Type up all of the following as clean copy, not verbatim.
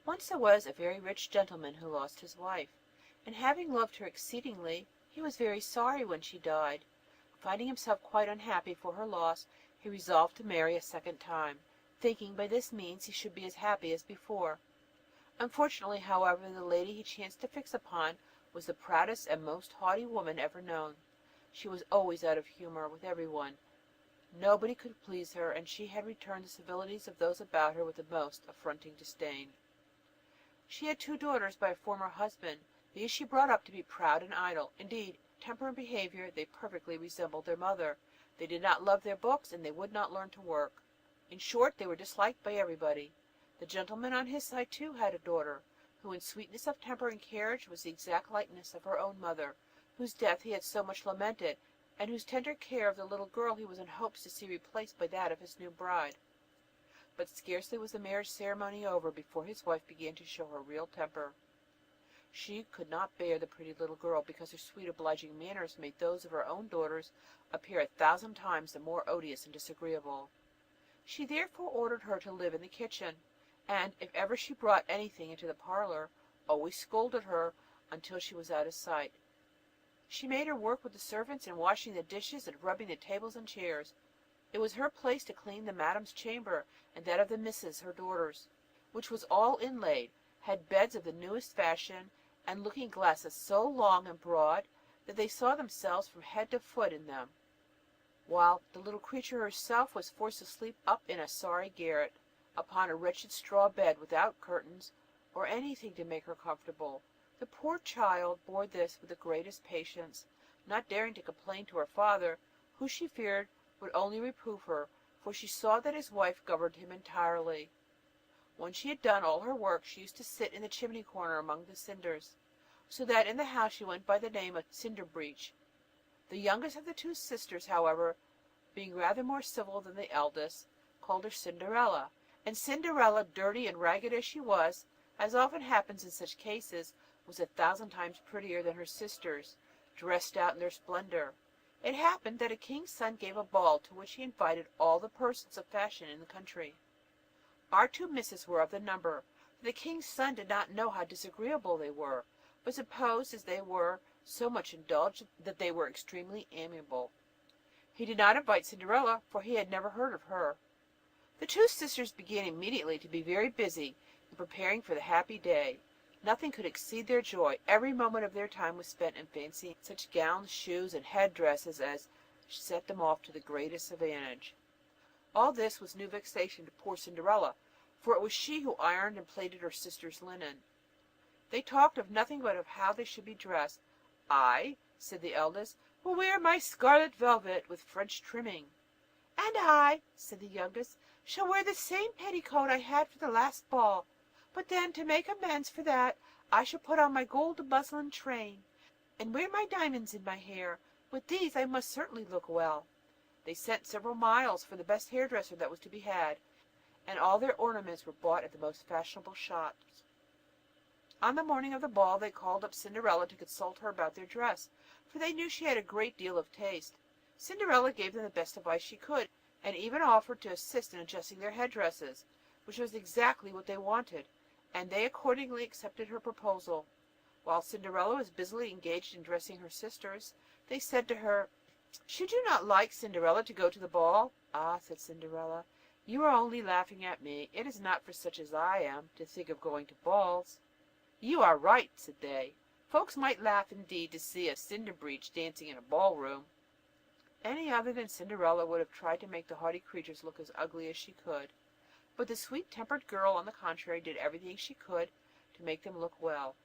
Once there was a very rich gentleman who lost his wife, and having loved her exceedingly, he was very sorry when she died. Finding himself quite unhappy for her loss, he resolved to marry a second time, thinking by this means he should be as happy as before. Unfortunately, however, the lady he chanced to fix upon was the proudest and most haughty woman ever known. She was always out of humour with everyone. Nobody could please her, and she had returned the civilities of those about her with the most affronting disdain. She had two daughters by a former husband. These she brought up to be proud and idle. Indeed, temper and behaviour, they perfectly resembled their mother. They did not love their books, and they would not learn to work. In short, they were disliked by everybody. The gentleman on his side too had a daughter, who in sweetness of temper and carriage was the exact likeness of her own mother, whose death he had so much lamented, and whose tender care of the little girl he was in hopes to see replaced by that of his new bride. But scarcely was the marriage ceremony over before his wife began to show her real temper. She could not bear the pretty little girl, because her sweet obliging manners made those of her own daughters appear 1,000 times the more odious and disagreeable. She therefore ordered her to live in the kitchen, and if ever she brought anything into the parlour, always scolded her until she was out of sight. She made her work with the servants in washing the dishes and rubbing the tables and chairs. It was her place to clean the madam's chamber, and that of the misses, her daughters, which was all inlaid, had beds of the newest fashion, and looking glasses so long and broad that they saw themselves from head to foot in them, while the little creature herself was forced to sleep up in a sorry garret, upon a wretched straw bed, without curtains or anything to make her comfortable. The poor child bore this with the greatest patience, not daring to complain to her father, who she feared would only reprove her, for she saw that his wife governed him entirely. When she had done all her work, she used to sit in the chimney corner among the cinders, so that in the house she went by the name of Cinderbreech. The youngest of the two sisters, however, being rather more civil than the eldest, called her Cinderella, and Cinderella, dirty and ragged as she was, as often happens in such cases, was 1,000 times prettier than her sisters, dressed out in their splendour. It happened that a king's son gave a ball to which he invited all the persons of fashion in the country. Our two misses were of the number, for the king's son did not know how disagreeable they were, but supposed, as they were so much indulged, that they were extremely amiable. He did not invite Cinderella, for he had never heard of her. The two sisters began immediately to be very busy in preparing for the happy day. Nothing could exceed their joy. Every moment of their time was spent in fancying such gowns, shoes, and head dresses as set them off to the greatest advantage. All this was new vexation to poor Cinderella, for it was she who ironed and plaited her sisters' linen. They talked of nothing but of how they should be dressed. "I," said the eldest, "will wear my scarlet velvet with French trimming." "And I," said the youngest, "shall wear the same petticoat I had for the last ball. But then, to make amends for that, I shall put on my gold muslin train, and wear my diamonds in my hair. With these I must certainly look well." They sent several miles for the best hairdresser that was to be had, and all their ornaments were bought at the most fashionable shops. On the morning of the ball they called up Cinderella to consult her about their dress, for they knew she had a great deal of taste. Cinderella gave them the best advice she could, and even offered to assist in adjusting their head dresses, which was exactly what they wanted, and they accordingly accepted her proposal. While Cinderella was busily engaged in dressing her sisters, they said to her, "Should you not like, Cinderella, to go to the ball?" "Ah," said Cinderella, "you are only laughing at me. It is not for such as I am to think of going to balls." "You are right," said they. "Folks might laugh indeed to see a Cinderbreech dancing in a ballroom." Any other than Cinderella would have tried to make the haughty creatures look as ugly as she could, but the sweet-tempered girl, on the contrary, did everything she could to make them look well.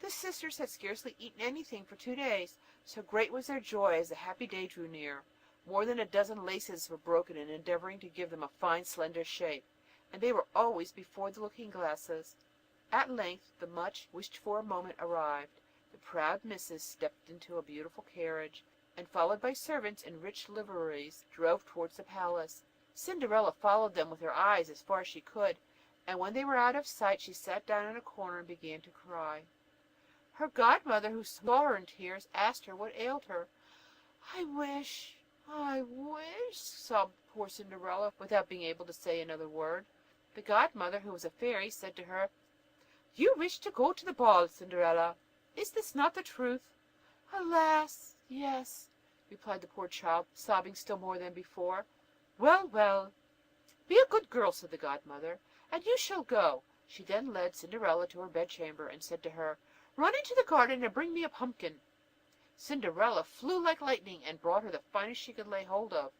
The sisters had scarcely eaten anything for 2 days, so great was their joy as the happy day drew near. More than a dozen laces were broken in endeavouring to give them a fine slender shape, and they were always before the looking-glasses. At length the much wished-for moment arrived. The proud misses stepped into a beautiful carriage, and, followed by servants in rich liveries, drove towards the palace. Cinderella followed them with her eyes as far as she could, and when they were out of sight she sat down in a corner and began to cry. Her godmother, who saw her in tears, asked her what ailed her. I wish, sobbed poor Cinderella, without being able to say another word. The godmother, who was a fairy, said to her, You wish to go to the ball, Cinderella. Is this not the truth? Alas, yes, replied the poor child, sobbing still more than before. Well, well, be a good girl, said the godmother, and you shall go. She then led Cinderella to her bedchamber, and said to her, Run into the garden and bring me a pumpkin. Cinderella flew like lightning, and brought her the finest she could lay hold of.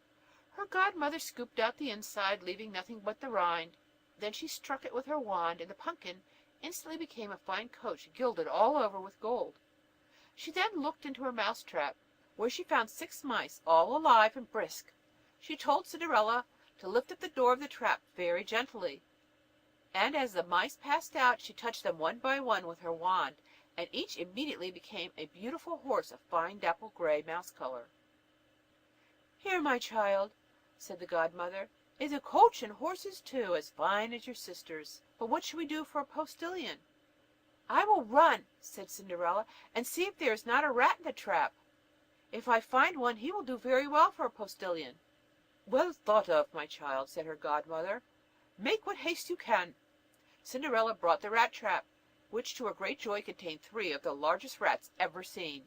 Her godmother scooped out the inside, leaving nothing but the rind. Then she struck it with her wand, and the pumpkin instantly became a fine coach, gilded all over with gold. She then looked into her mousetrap, where she found 6 mice, all alive and brisk. She told Cinderella to lift up the door of the trap very gently, and as the mice passed out, she touched them one by one with her wand, and each immediately became a beautiful horse of fine dapple gray mouse color. Here, my child, said the godmother, is a coach and horses too, as fine as your sister's. But what shall we do for a postilion? I will run, said Cinderella, and see if there is not a rat in the trap. If I find one, he will do very well for a postilion. Well thought of, my child, said her godmother. Make what haste you can. Cinderella brought the rat trap, which to her great joy contained 3 of the largest rats ever seen.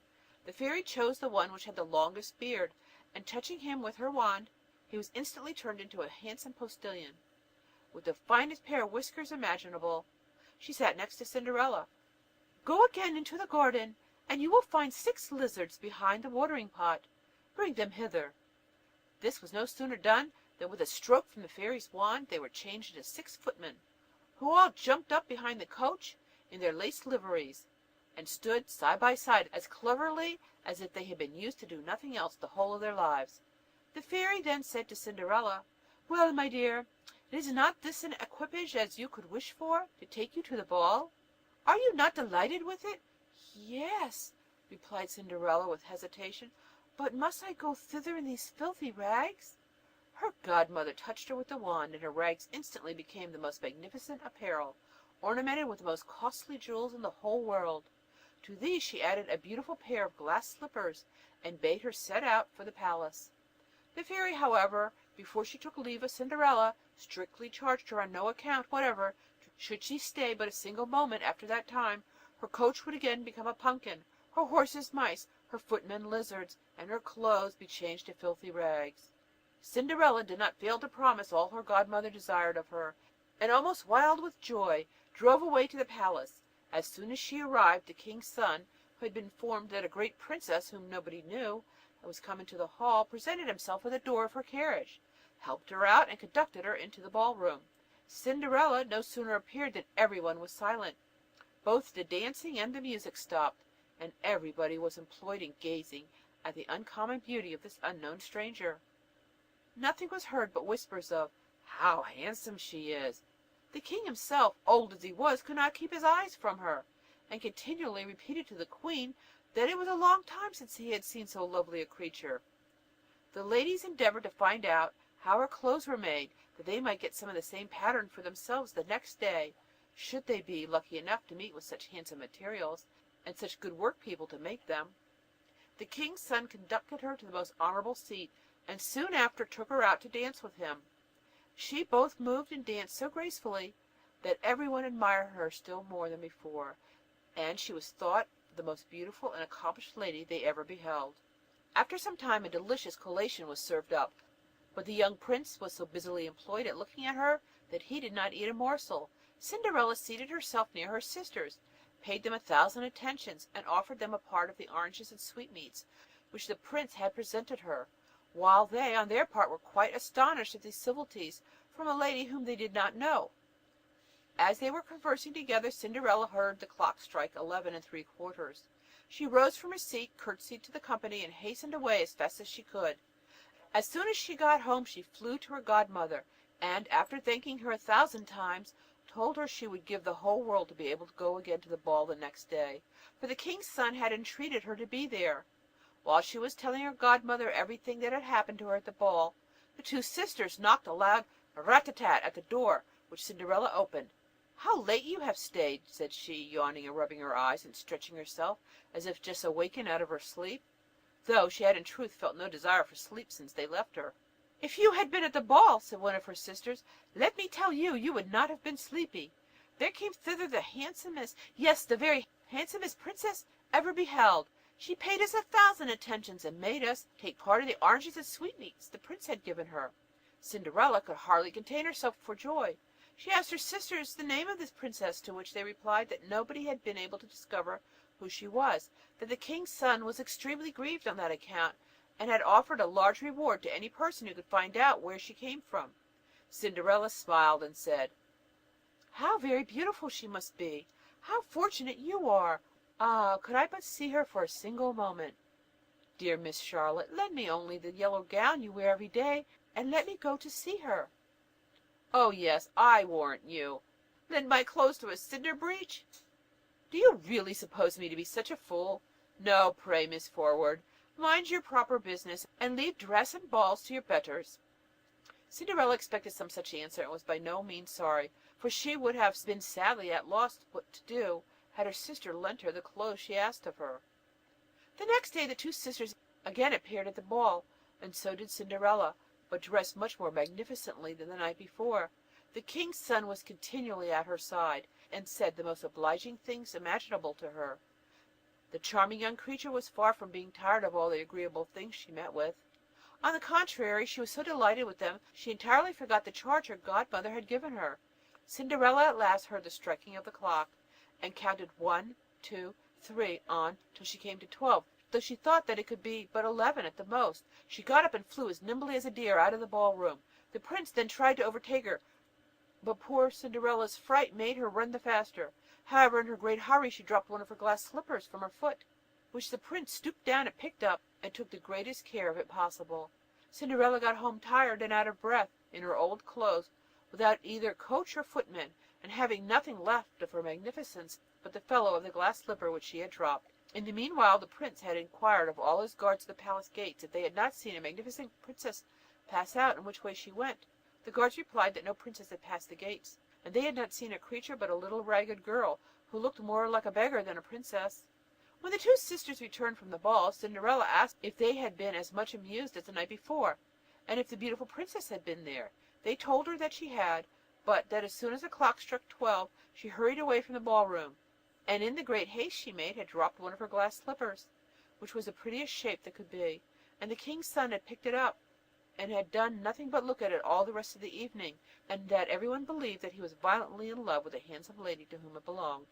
The fairy chose the one which had the longest beard, and touching him with her wand, he was instantly turned into a handsome postilion, with the finest pair of whiskers imaginable. She sat next to Cinderella. Go again into the garden, and you will find 6 lizards behind the watering pot. Bring them hither. This was no sooner done than with a stroke from the fairy's wand they were changed into 6 footmen, who all jumped up behind the coach in their lace liveries, and stood side by side as cleverly as if they had been used to do nothing else the whole of their lives. The fairy then said to Cinderella, Well, my dear, is not this an equipage as you could wish for, to take you to the ball? Are you not delighted with it? Yes, replied Cinderella with hesitation, but must I go thither in these filthy rags? Her godmother touched her with the wand, and her rags instantly became the most magnificent apparel, ornamented with the most costly jewels in the whole world. To these she added a beautiful pair of glass slippers, and bade her set out for the palace. The fairy, however, before she took leave of Cinderella, strictly charged her on no account whatever, should she stay but a single moment after that time, her coach would again become a pumpkin, her horses mice, her footmen lizards, and her clothes be changed to filthy rags. Cinderella did not fail to promise all her godmother desired of her, and almost wild with joy, drove away to the palace. As soon as she arrived, the king's son, who had been informed that a great princess whom nobody knew was come into the hall, presented himself at the door of her carriage, helped her out, and conducted her into the ballroom. Cinderella no sooner appeared than everyone was silent. Both the dancing and the music stopped, and everybody was employed in gazing at the uncommon beauty of this unknown stranger. Nothing was heard but whispers of, How handsome she is! The king himself, old as he was, could not keep his eyes from her, and continually repeated to the queen that it was a long time since he had seen so lovely a creature. The ladies endeavored to find out how her clothes were made, that they might get some of the same pattern for themselves the next day, should they be lucky enough to meet with such handsome materials, and such good work people to make them. The king's son conducted her to the most honorable seat, and soon after took her out to dance with him. She both moved and danced so gracefully that everyone admired her still more than before, and she was thought the most beautiful and accomplished lady they ever beheld. After some time a delicious collation was served up, but the young prince was so busily employed at looking at her that he did not eat a morsel. Cinderella seated herself near her sisters, paid them 1,000 attentions, and offered them a part of the oranges and sweetmeats which the prince had presented her, while they on their part were quite astonished at these civilities from a lady whom they did not know. As they were conversing together, Cinderella heard the clock strike 11 3/4. She rose from her seat, curtsied to the company, and hastened away as fast as she could. As soon as she got home she flew to her godmother, and after thanking her 1,000 times, told her she would give the whole world to be able to go again to the ball the next day, for the king's son had entreated her to be there. While she was telling her godmother everything that had happened to her at the ball, the 2 sisters knocked a loud rat-a-tat at the door, which Cinderella opened. "How late you have stayed," said she, yawning and rubbing her eyes and stretching herself as if just awakened out of her sleep, though she had in truth felt no desire for sleep since they left her. "If you had been at the ball," said one of her sisters, "let me tell you, you would not have been sleepy. there came thither the handsomest, yes, the very handsomest princess ever beheld. She paid us 1,000 attentions, and made us take part of the oranges and sweetmeats the prince had given her. Cinderella could hardly contain herself for joy. She asked her sisters the name of this princess, to which they replied that nobody had been able to discover who she was, that the king's son was extremely grieved on that account, and had offered a large reward to any person who could find out where she came from. Cinderella smiled and said, "How very beautiful she must be! How fortunate you are! Ah, could I but see her for a single moment! Dear Miss Charlotte, lend me only the yellow gown you wear every day, and let me go to see her." "Oh yes, I warrant you. Lend my clothes to a cinder breach? Do you really suppose me to be such a fool? No, pray, Miss Forward, mind your proper business, and leave dress and balls to your betters." Cinderella expected some such answer, and was by no means sorry, for she would have been sadly at a loss what to do, had her sister lent her the clothes she asked of her. The next day the two sisters again appeared at the ball, and so did Cinderella, but dressed much more magnificently than the night before. The king's son was continually at her side, and said the most obliging things imaginable to her. The charming young creature was far from being tired of all the agreeable things she met with. On the contrary, she was so delighted with them, she entirely forgot the charge her godmother had given her. Cinderella at last heard the striking of the clock, and counted 1, 2, 3 on till she came to 12, though she thought that it could be but 11 at the most. She got up and flew as nimbly as a deer out of the ballroom. The prince then tried to overtake her, but poor Cinderella's fright made her run the faster. However, in her great hurry she dropped one of her glass slippers from her foot, which the prince stooped down and picked up, and took the greatest care of it possible. Cinderella got home tired and out of breath, in her old clothes, without either coach or footman, and having nothing left of her magnificence but the fellow of the glass slipper which she had dropped. In the meanwhile the prince had inquired of all his guards at the palace gates if they had not seen a magnificent princess pass out, and which way she went. The guards replied that no princess had passed the gates, and they had not seen a creature but a little ragged girl, who looked more like a beggar than a princess. When the two sisters returned from the ball, Cinderella asked if they had been as much amused as the night before, and if the beautiful princess had been there. They told her that she had, but that as soon as the clock struck 12, she hurried away from the ballroom, and in the great haste she made had dropped one of her glass slippers, which was the prettiest shape that could be, and the king's son had picked it up, and had done nothing but look at it all the rest of the evening, and that everyone believed that he was violently in love with the handsome lady to whom it belonged.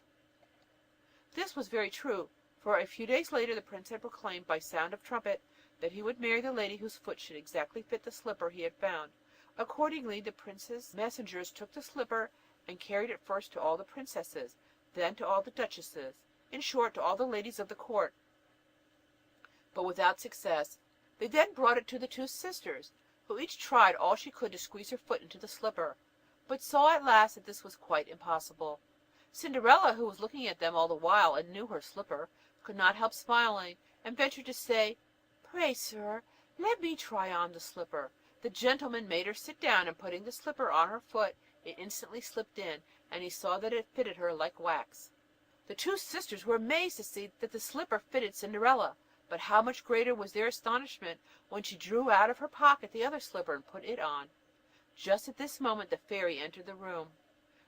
This was very true, for a few days later the prince had proclaimed by sound of trumpet that he would marry the lady whose foot should exactly fit the slipper he had found. Accordingly the prince's messengers took the slipper and carried it first to all the princesses, then to all the duchesses, in short to all the ladies of the court, but without success. They then brought it to the two sisters, who each tried all she could to squeeze her foot into the slipper, but saw at last that this was quite impossible. Cinderella, who was looking at them all the while and knew her slipper, could not help smiling, and ventured to say, "Pray, sir, let me try on the slipper." The gentleman made her sit down, and putting the slipper on her foot, it instantly slipped in, and he saw that it fitted her like wax. The two sisters were amazed to see that the slipper fitted Cinderella, but how much greater was their astonishment when she drew out of her pocket the other slipper and put it on. Just at this moment the fairy entered the room,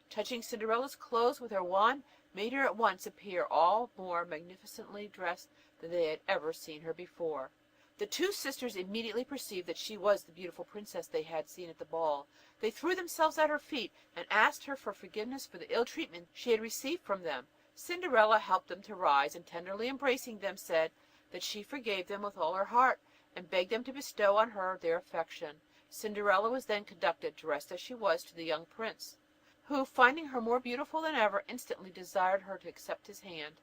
touching Cinderella's clothes with her wand, made her at once appear all more magnificently dressed than they had ever seen her before. The two sisters immediately perceived that she was the beautiful princess they had seen at the ball. They threw themselves at her feet, and asked her for forgiveness for the ill treatment she had received from them. Cinderella helped them to rise, and tenderly embracing them, said that she forgave them with all her heart, and begged them to bestow on her their affection. Cinderella was then conducted, dressed as she was, to the young prince, who, finding her more beautiful than ever, instantly desired her to accept his hand.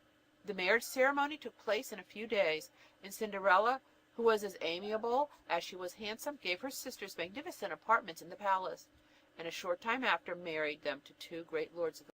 The marriage ceremony took place in a few days, and Cinderella, who was as amiable as she was handsome, gave her sisters magnificent apartments in the palace, and a short time after married them to two great lords of